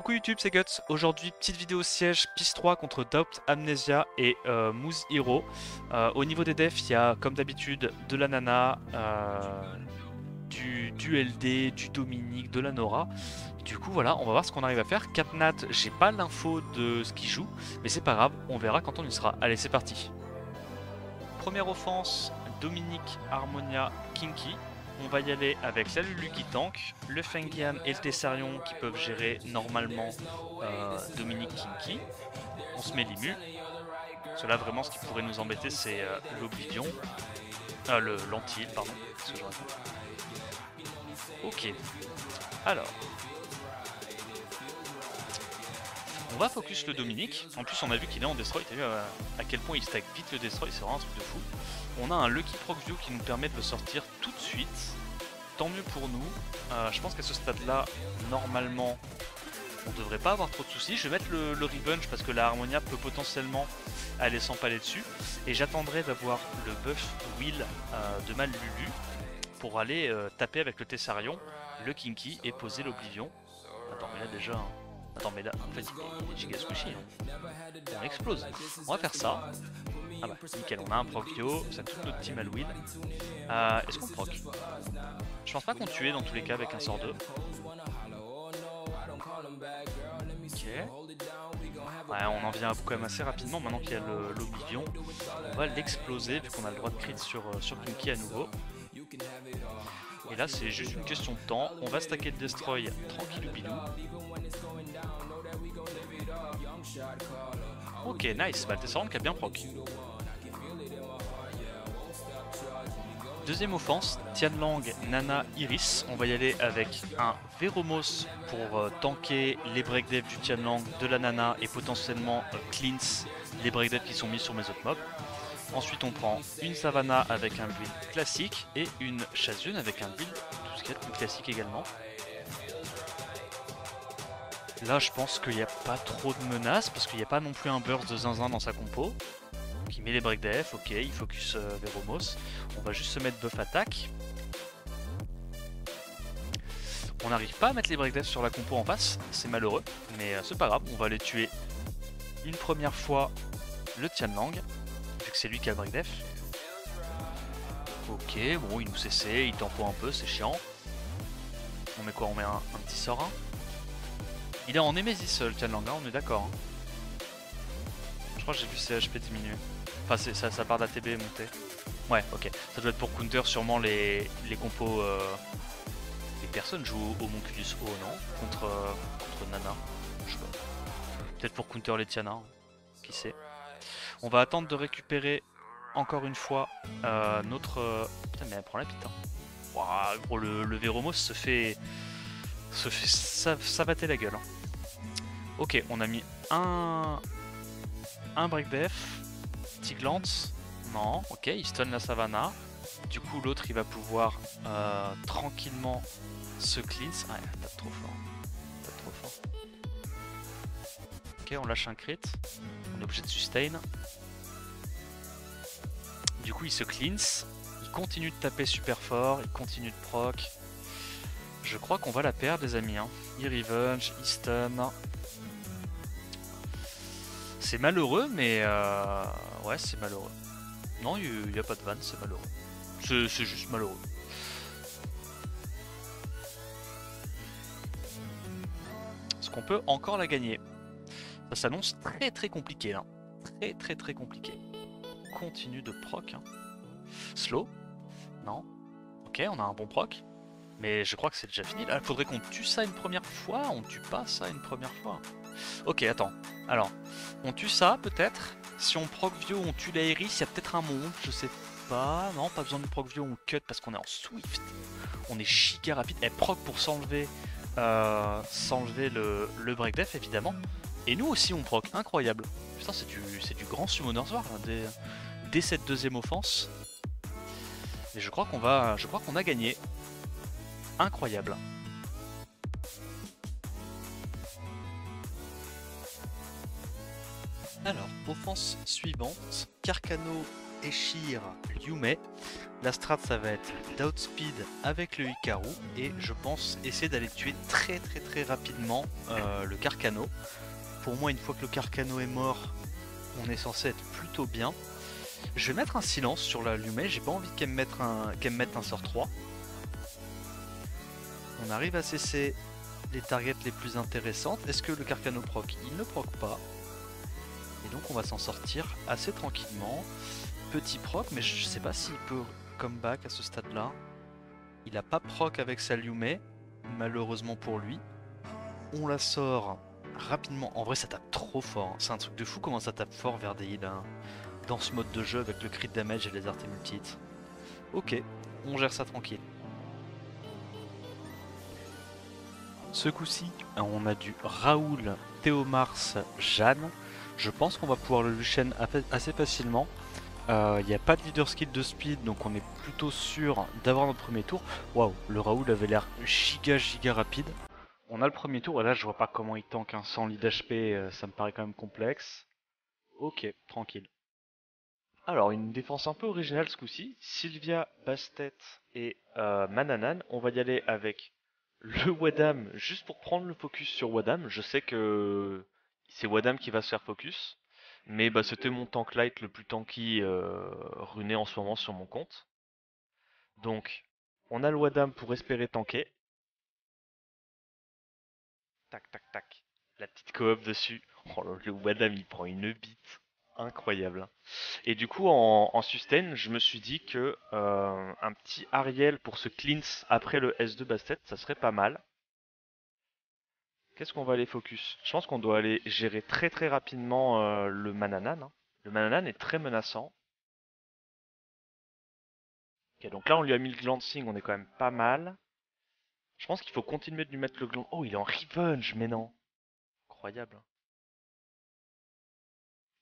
Coucou YouTube, c'est Guts. Aujourd'hui, petite vidéo siège PIS 3 contre Doubt Amnesia et Moose Hero. Au niveau des defs, il y a comme d'habitude de la Nana, du LD, du Dominique, de la Nora. Du coup, voilà, on va voir ce qu'on arrive à faire. Capnat, j'ai pas l'info de ce qu'il joue, mais c'est pas grave, on verra quand on y sera. Allez, c'est parti. Première offense, Dominique, Harmonia, Kinky. On va y aller avec la Lulu qui tank, le Fengian et le Tessarion qui peuvent gérer normalement Dominique Kinky. On se met l'Imu. Parce que là vraiment ce qui pourrait nous embêter c'est l'Oblivion. L'Antil, pardon. Ce que je raconte. Ok. Alors. On va focus le Dominique. En plus on a vu qu'il est en Destroy. T'as vu à quel point il stack vite le Destroy, c'est vraiment un truc de fou. On a un Lucky Proc View qui nous permet de le sortir tout de suite. Tant mieux pour nous. Je pense qu'à ce stade-là, normalement, on devrait pas avoir trop de soucis. Je vais mettre le Revenge parce que la Harmonia peut potentiellement aller s'empaler dessus. Et j'attendrai d'avoir le buff Will de ma Lulu pour aller taper avec le Tessarion, le Kinky et poser l'Oblivion. Attends, mais là déjà... Attends, mais là, en fait, il est giga squishy. Hein. On explose. On va faire ça. Ah bah, nickel, on a un proc Yo, ça toute notre team à Will. Est-ce qu'on proc? Je pense pas qu'on tuait dans tous les cas avec un sort 2. Ok. Ouais, on en vient à bout quand même assez rapidement maintenant qu'il y a l'Oblivion. On va l'exploser vu qu'on a le droit de crit sur Kinky à nouveau. Et là c'est juste une question de temps, on va stacker le Destroy tranquillou bilou. Ok, nice, bah le Tessarion qui a bien proc. Deuxième offense, Tianlang, Nana, Iris. On va y aller avec un Veromos pour tanker les breakdevs du Tianlang, de la Nana et potentiellement cleanse les breakdevs qui sont mis sur mes autres mobs. Ensuite on prend une Savannah avec un build classique et une Shazun avec un build tout ce qu'il y a de plus classique également. Là je pense qu'il n'y a pas trop de menaces parce qu'il n'y a pas non plus un burst de zinzin dans sa compo. Donc il met les break def, ok, il focus Veromos. On va juste se mettre buff attaque. On n'arrive pas à mettre les break def sur la compo en face, c'est malheureux, mais c'est pas grave, on va aller tuer une première fois le Tianlang, vu que c'est lui qui a le break def. Ok, bon il nous CC, il tempo un peu, c'est chiant. On met quoi? On met un petit sort 1. Il est en Nemesis le Tianlang, on est d'accord. Hein. Je crois que j'ai vu ses HP diminuer. Enfin ça part d'ATB monter. Ouais, ok. Ça doit être pour counter sûrement les compos. Les personnes jouent au Monculus O, non contre Nana. Je sais pas. Peut-être pour counter les Tiana. Hein. Qui sait. On va attendre de récupérer encore une fois notre. Putain, mais elle prend la pite. Hein. Wow, gros, le Veromos se fait savater la gueule. Hein. Ok, on a mis un break def. Tiglance, non, ok, il stun la Savannah. Du coup, l'autre il va pouvoir tranquillement se cleanse. Ah, tape trop fort. Tape trop fort. Ok, on lâche un crit. On est obligé de sustain. Du coup, il se cleanse. Il continue de taper super fort. Il continue de proc. Je crois qu'on va la perdre, les amis. Hein. Il revenge, il stun. C'est malheureux, mais ouais, c'est malheureux. Non, il n'y a pas de vanne, c'est malheureux. C'est juste malheureux. Est-ce qu'on peut encore la gagner? Ça s'annonce très très compliqué là. Très compliqué. Continue de proc. Hein. Slow? Non. Ok, on a un bon proc. Mais je crois que c'est déjà fini. Là, il faudrait qu'on tue ça une première fois. On tue pas ça une première fois. Ok, attends. Alors, on tue ça peut-être. Si on proc Vio, on tue la Iris, il y a peut-être un monde, je sais pas. Non, pas besoin de proc Vio, on cut parce qu'on est en Swift. On est giga rapide. Elle proc pour s'enlever le break def évidemment. Et nous aussi on proc, incroyable. Putain, c'est du grand Summoner's War hein, dès cette deuxième offense. Et je crois qu'on a gagné. Incroyable. Alors, offense suivante, Carcano, Eshir, Yume. La strat ça va être d'outspeed avec le Hikaru et je pense essayer d'aller tuer très rapidement le Carcano. Pour moi une fois que le Carcano est mort, on est censé être plutôt bien. Je vais mettre un silence sur la Yume, j'ai pas envie qu'elle me mette un sort 3. On arrive à cesser les targets les plus intéressantes. Est-ce que le Carcano proc? Il ne proc pas. Et donc on va s'en sortir assez tranquillement. Petit proc, mais je sais pas s'il peut comeback à ce stade-là. Il a pas proc avec sa Yume, malheureusement pour lui. On la sort rapidement. En vrai ça tape trop fort. Hein. C'est un truc de fou comment ça tape fort vers des heals hein, dans ce mode de jeu avec le crit damage et les arts multi-hits. Ok, on gère ça tranquille. Ce coup-ci, on a du Raoul, Théomars, Jeanne. Je pense qu'on va pouvoir le Luchen assez facilement. Il n'y a pas de leader skill de speed, donc on est plutôt sûr d'avoir notre premier tour. Waouh, le Raoul avait l'air giga rapide. On a le premier tour, et là je vois pas comment il tank un 100 lead HP, ça me paraît quand même complexe. Ok, tranquille. Alors, une défense un peu originale ce coup-ci. Sylvia, Bastet et Mananan. On va y aller avec le Wadam juste pour prendre le focus sur Wadam. Je sais que c'est Wadam qui va se faire focus. Mais bah, c'était mon tank light le plus tanky runé en ce moment sur mon compte. Donc, on a le Wadam pour espérer tanker. Tac, tac, tac. La petite coop dessus. Oh, le Wadam il prend une bite. Incroyable. Et du coup, en sustain, je me suis dit que un petit Ariel pour se cleanse après le S2 Bastet, ça serait pas mal. Qu'est-ce qu'on va aller focus? Je pense qu'on doit aller gérer très rapidement le Mananan. Hein. Le Mananan est très menaçant. Ok, donc là on lui a mis le glancing, on est quand même pas mal. Je pense qu'il faut continuer de lui mettre le gland. Oh, il est en revenge, mais non. Incroyable.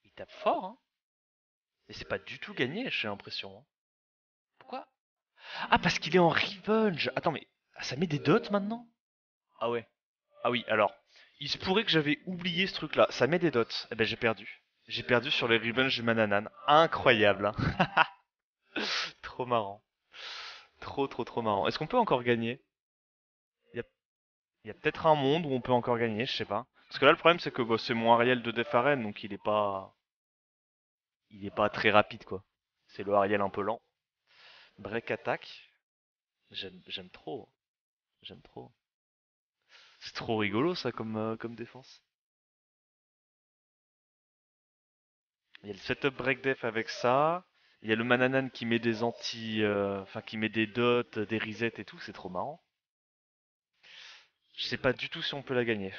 Il tape fort, hein. Et c'est pas du tout gagné, j'ai l'impression. Hein. Pourquoi? Ah, parce qu'il est en revenge. Attends, mais ça met des dots maintenant? Ah ouais. Ah oui, alors, il se pourrait que j'avais oublié ce truc-là. Ça met des dots. Eh ben, j'ai perdu. J'ai perdu sur les revenge du Mananan. Incroyable, hein. Trop marrant. Trop marrant. Est-ce qu'on peut encore gagner? Il y a peut-être un monde où on peut encore gagner, je sais pas. Parce que là, le problème, c'est que bah, c'est mon Ariel de Defaren, donc il est pas très rapide, quoi. C'est le Ariel un peu lent. Break attack. J'aime trop. J'aime trop. C'est trop rigolo, ça, comme défense. Il y a le setup break def avec ça. Il y a le Mananan qui met des enfin, qui met des dots, des resets et tout, c'est trop marrant. Je sais pas du tout si on peut la gagner.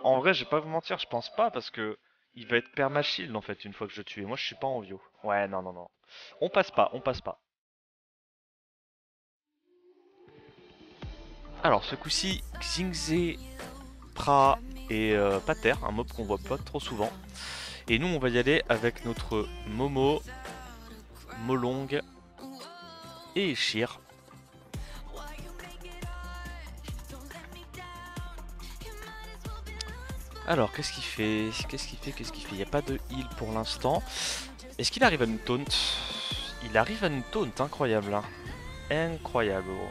En vrai, je vais pas vous mentir, je pense pas parce que il va être perma-shield en fait une fois que je tue. Et moi, je suis pas en vio. Ouais, non. On passe pas, on passe pas. Alors, ce coup-ci, Xingze, Pra et Pater, un mob qu'on voit pas trop souvent. Et nous, on va y aller avec notre Momo, Molong et Shir. Alors, qu'est-ce qu'il fait? Il n'y a pas de heal pour l'instant. Est-ce qu'il arrive à nous taunt? Il arrive à nous taunt, incroyable. Hein. Incroyable, gros.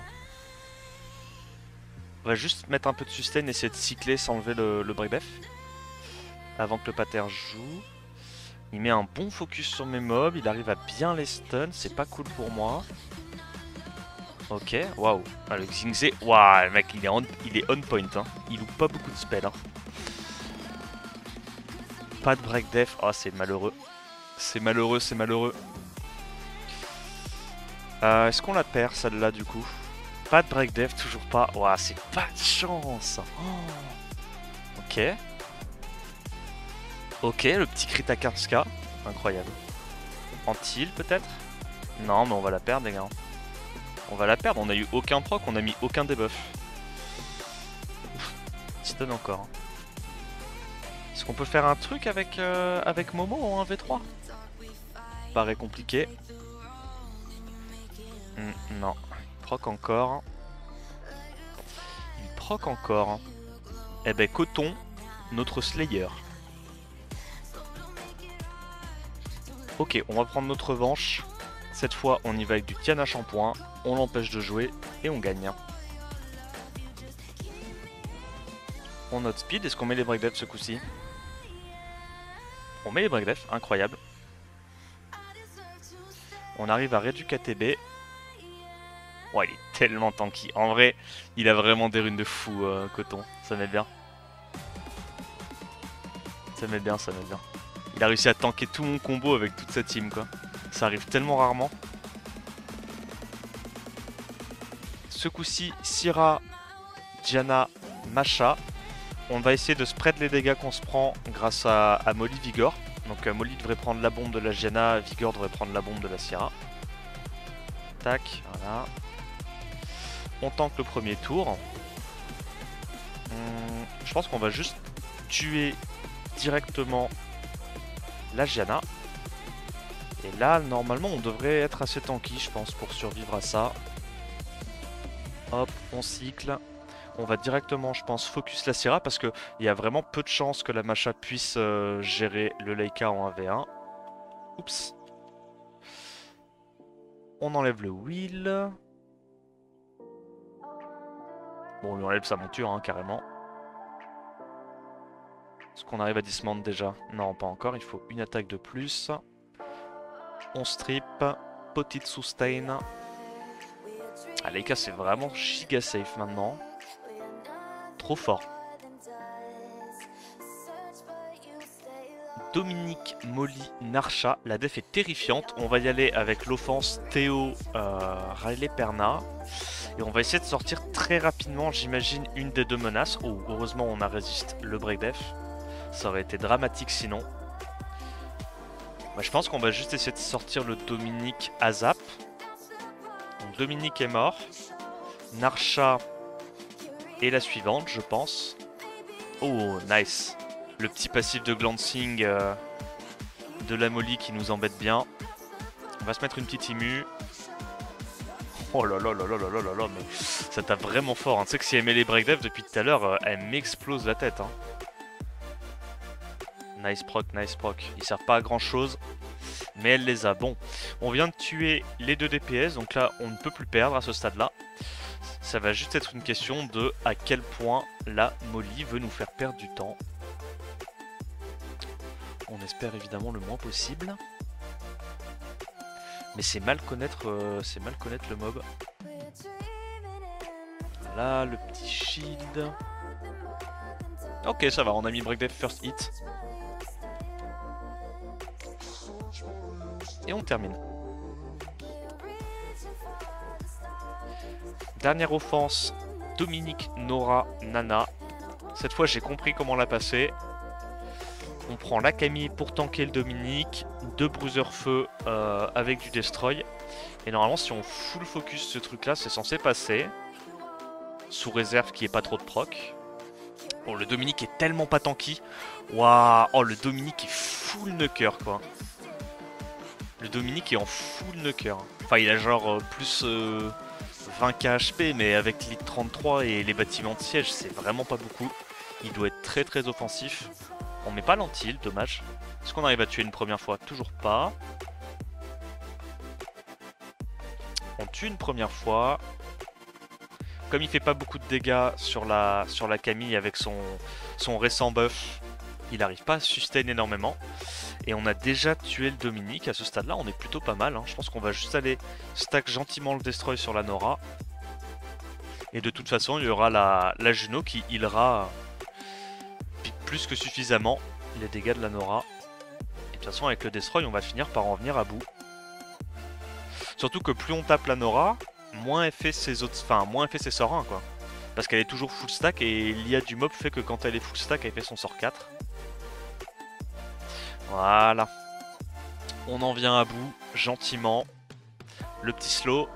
On va juste mettre un peu de sustain, essayer de cycler sans enlever le break def. Avant que le pater joue. Il met un bon focus sur mes mobs, il arrive à bien les stun, c'est pas cool pour moi. Ok, waouh. Ah, le Xingze, waouh, le mec il est on point, hein. Il loupe pas beaucoup de spells. Hein. Pas de break def, oh c'est malheureux. C'est malheureux. Est-ce qu'on la perd celle-là du coup? Pas de break def, toujours pas. Ouah, c'est pas de chance. Oh. Ok. Ok, le petit crit à 15k. Incroyable. Anti-heal peut-être? Non, mais on va la perdre les gars. On va la perdre, on a eu aucun proc, on a mis aucun debuff. Stun encore. Est-ce qu'on peut faire un truc avec Momo en 1v3? Paraît compliqué. Non, il proc encore. Il proc encore. Eh ben, Coton, notre Slayer. Ok, on va prendre notre revanche. Cette fois, on y va avec du Tiana Shampoing, on l'empêche de jouer et on gagne. On note speed, est-ce qu'on met les break def ce coup-ci? On met les break def, incroyable. On arrive à réduire KTB. Ouais, il est tellement tanky. En vrai, il a vraiment des runes de fou, Coton. Ça met bien. Ça met bien, ça met bien. Il a réussi à tanker tout mon combo avec toute sa team, quoi. Ça arrive tellement rarement. Ce coup-ci, Syrah, Diana, Masha. On va essayer de spread les dégâts qu'on se prend grâce à Molly Vigor. Donc Molly devrait prendre la bombe de la Diana, Vigor devrait prendre la bombe de la Syrah. Tac, voilà. On tank le premier tour. Je pense qu'on va juste tuer directement la Diana. Et là, normalement, on devrait être assez tanky, je pense, pour survivre à ça. Hop, on cycle. On va directement, je pense, focus la Syrah parce qu'il y a vraiment peu de chances que la Masha puisse gérer le Leica en 1v1. Oups. On enlève le wheel. Bon, on lui enlève sa monture, hein, carrément. Est-ce qu'on arrive à dismount déjà? Non, pas encore, il faut une attaque de plus. On strip, petite sustain. Ah, Leica c'est vraiment giga safe maintenant. Trop fort. Dominique, Molly, Narsha. La def est terrifiante. On va y aller avec l'offense Théo, Riley, Perna. Et on va essayer de sortir très rapidement, j'imagine, une des deux menaces. Oh, heureusement on a résisté le break def. Ça aurait été dramatique sinon. Bah, je pense qu'on va juste essayer de sortir le Dominique à zap. Donc Dominique est mort. Narsha est la suivante, je pense. Oh, nice. Le petit passif de glancing de la Molly qui nous embête bien. On va se mettre une petite immu. Oh là là là là là là là là, mais ça tape vraiment fort. Hein. Tu sais que si elle met les break def depuis tout à l'heure, elle m'explose la tête. Hein. Nice proc, nice proc. Ils servent pas à grand chose, mais elle les a. Bon, on vient de tuer les deux DPS, donc là on ne peut plus perdre à ce stade-là. Ça va juste être une question de à quel point la Molly veut nous faire perdre du temps. On espère évidemment le moins possible. Mais c'est mal connaître le mob. Voilà, le petit shield. Ok, ça va, on a mis break def first hit. Et on termine. Dernière offense, Dominique, Nora, Nana. Cette fois j'ai compris comment la passer. On prend la Camille pour tanker le Dominique, 2 bruiser feu avec du destroy. Et normalement si on full focus ce truc là c'est censé passer. Sous réserve qu'il n'y ait pas trop de proc. Bon, le Dominique est tellement pas tanky. Waouh, oh le Dominique est full knocker quoi. Le Dominique est en full knocker. Enfin il a genre plus 20k HP mais avec l'Elite 33 et les bâtiments de siège c'est vraiment pas beaucoup. Il doit être très très offensif. On met pas l'antil, dommage. Est-ce qu'on arrive à tuer une première fois? Toujours pas. On tue une première fois. Comme il fait pas beaucoup de dégâts sur la Camille avec son récent buff, il n'arrive pas à sustain énormément. Et on a déjà tué le Dominique. À ce stade-là, on est plutôt pas mal. Hein. Je pense qu'on va juste aller stack gentiment le Destroy sur la Nora. Et de toute façon, il y aura la Juno qui healera plus que suffisamment les dégâts de la Nora. Et de toute façon, avec le Destroy, on va finir par en venir à bout. Surtout que plus on tape la Nora, moins elle fait ses autres, enfin moins elle fait ses sorts 1 quoi. Parce qu'elle est toujours full stack et l'IA du mob fait que quand elle est full stack, elle fait son sort 4. Voilà. On en vient à bout, gentiment. Le petit slow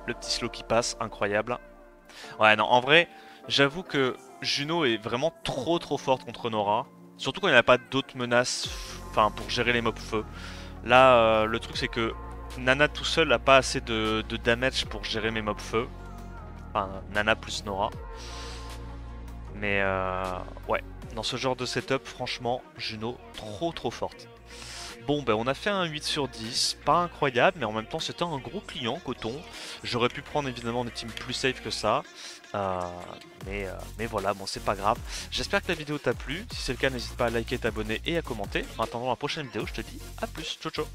qui passe, incroyable. Ouais, non, en vrai, j'avoue que Juno est vraiment trop forte contre Nora. Surtout quand il n'y a pas d'autres menaces, enfin, pour gérer les mobs feu. Là, le truc c'est que Nana tout seul n'a pas assez de damage pour gérer mes mobs feu. Enfin, Nana plus Nora. Mais ouais, dans ce genre de setup, franchement, Juno trop forte. Bon ben on a fait un 8 sur 10, pas incroyable, mais en même temps c'était un gros client coton. J'aurais pu prendre évidemment des teams plus safe que ça. Euh, mais voilà, bon c'est pas grave. J'espère que la vidéo t'a plu. Si c'est le cas, n'hésite pas à liker, t'abonner et à commenter. En attendant la prochaine vidéo, je te dis à plus. Ciao ciao.